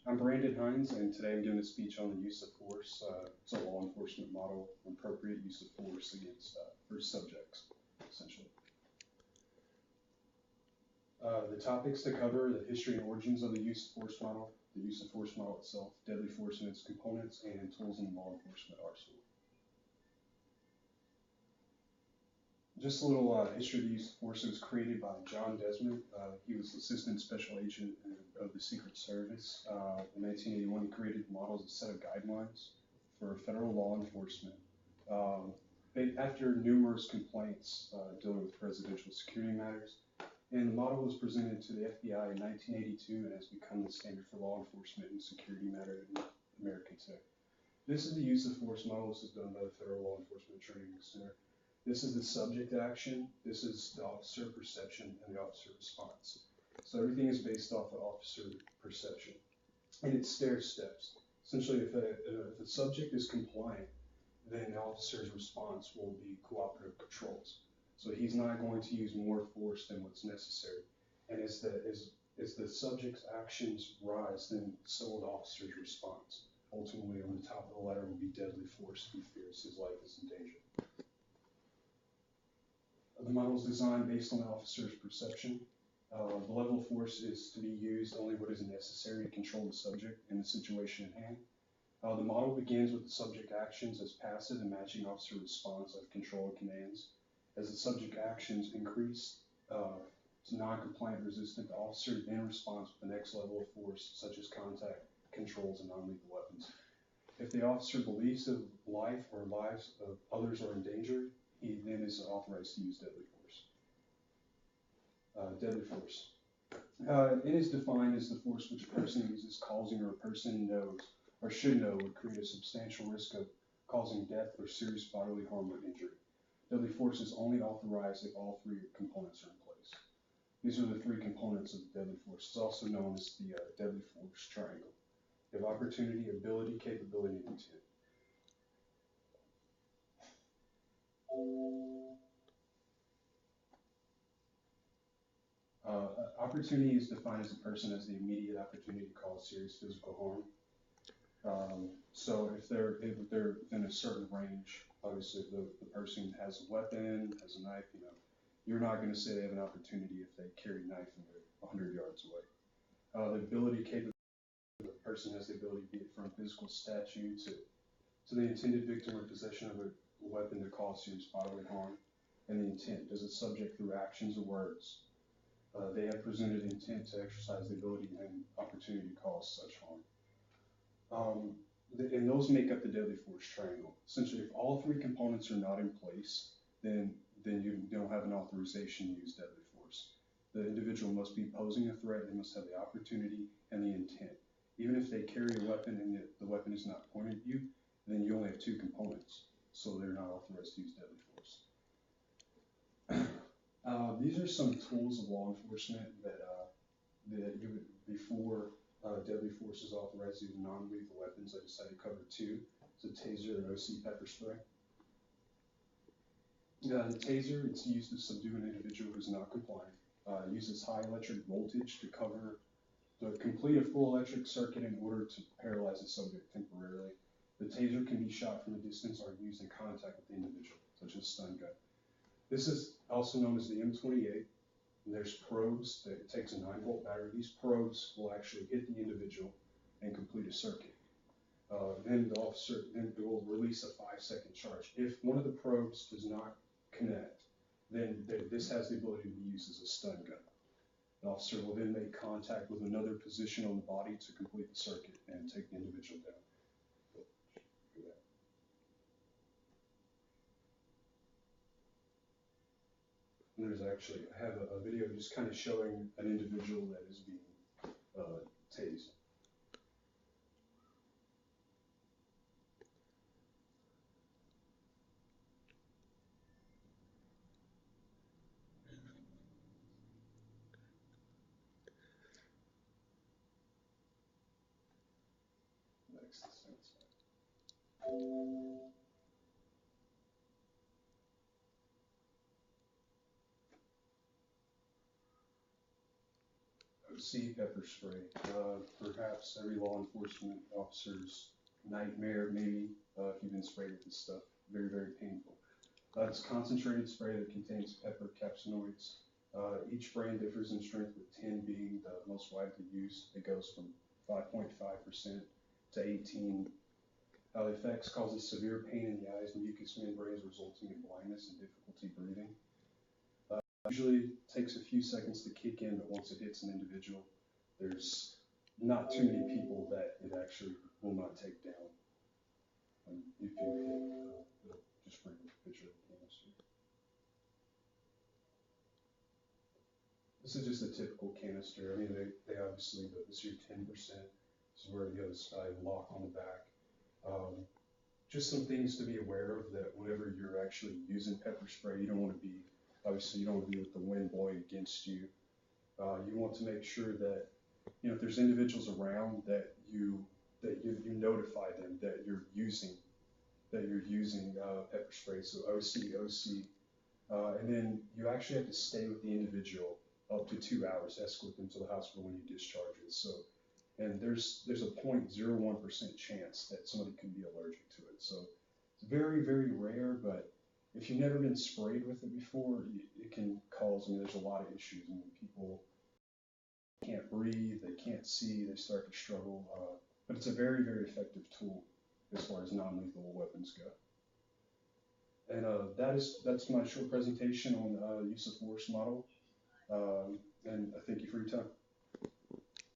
I'm Brandon Hines, and today I'm giving a speech on the use of force. It's a law enforcement model, appropriate use of force against first subjects, essentially. The topics to cover: the history and origins of the use of force model, the use of force model itself, deadly force and its components, and tools in the law enforcement arsenal. Just a little history of the use of force. It was created by John Desmond. He was Assistant Special Agent of the Secret Service. In 1981, he created the model as a set of guidelines for federal law enforcement. After numerous complaints dealing with presidential security matters, and the model was presented to the FBI in 1982 and has become the standard for law enforcement and security matters in America today. This is the use of force model. This is done by the Federal Law Enforcement Training Center. This is the subject action, this is the officer perception, and the officer response. So everything is based off of officer perception. And it's stair steps. Essentially, if a subject is compliant, then the officer's response will be cooperative controls. So he's not going to use more force than what's necessary. And as the subject's actions rise, then so will the officer's response. Ultimately, on the top of the ladder will be deadly force if he fears his life is in danger. The model is designed based on the officer's perception. The level of force is to be used only what is necessary to control the subject and the situation at hand. The model begins with the subject actions as passive and matching officer response of control and commands. As the subject actions increase to non-compliant resistant, the officer then responds with the next level of force, such as contact, controls, and non-lethal weapons. If the officer believes the life or lives of others are in danger, he then is authorized to use deadly force. Deadly force. It is defined as the force which a person uses causing or a person knows or should know would create a substantial risk of causing death or serious bodily harm or injury. Deadly force is only authorized if all three components are in place. These are the three components of deadly force. It's also known as the deadly force triangle. You have opportunity, ability, capability, and intent. Opportunity is defined as a person has the immediate opportunity to cause serious physical harm. So if they're within a certain range, obviously if the person has a weapon, has a knife, you're not going to say they have an opportunity if they carry a knife and they're 100 yards away. The ability, capability, the person has the ability, be it from physical statue to the intended victim or possession of a weapon to cause serious bodily harm, and the intent. Does it subject through actions or words? They have presented intent to exercise the ability and opportunity to cause such harm. And those make up the deadly force triangle. Essentially, if all three components are not in place, then you don't have an authorization to use deadly force. The individual must be posing a threat, they must have the opportunity and the intent. Even if they carry a weapon and the weapon is not pointed at you, then you only have two components, so they're not authorized to use deadly force. These are some tools of law enforcement that you would, before deadly force is authorized, these are non-lethal weapons. I decided to cover two. It's a taser and OC pepper spray. The taser, it's used to subdue an individual who's not compliant. It uses high electric voltage to complete a full electric circuit in order to paralyze the subject temporarily. The taser can be shot from a distance or used in contact with the individual, such as stun gun. This is also known as the M28. And there's probes that it takes a 9-volt battery. These probes will actually hit the individual and complete a circuit. Then the officer will release a 5-second charge. If one of the probes does not connect, then this has the ability to be used as a stun gun. The officer will then make contact with another position on the body to complete the circuit and take the individual down. And there's actually, I have a video just kind of showing an individual that is being tased. Next, See pepper spray, perhaps every law enforcement officer's nightmare, maybe, if you've been sprayed with this stuff. Very, very painful. It's concentrated spray that contains pepper capsinoids. Each brand differs in strength, with 10 being the most widely used. It goes from 5.5% to 18. The effects causes severe pain in the eyes and mucous membranes, resulting in blindness and difficulty breathing. Usually takes a few seconds to kick in, but once it hits an individual, there's not too many people that it actually will not take down. If you hit, it'll just bring a picture of the canister. This is just a typical canister. I mean, they obviously, but this is your 10%. This is where the other side lock on the back. Just some things to be aware of, that whenever you're actually using pepper spray, you don't want to be, obviously you don't want to be with the wind blowing against you. You want to make sure that, if there's individuals around, that you notify them that you're using pepper spray. So OC, and then you actually have to stay with the individual up to 2 hours, escort them to the hospital when you discharge it. So, and there's a 0.01% chance that somebody could be allergic to it. So it's very, very rare, but if you've never been sprayed with it before, it can cause, there's a lot of issues. People can't breathe, they can't see, they start to struggle. But it's a very, very effective tool as far as non-lethal weapons go. And that's my short presentation on use of force model. And I thank you for your time.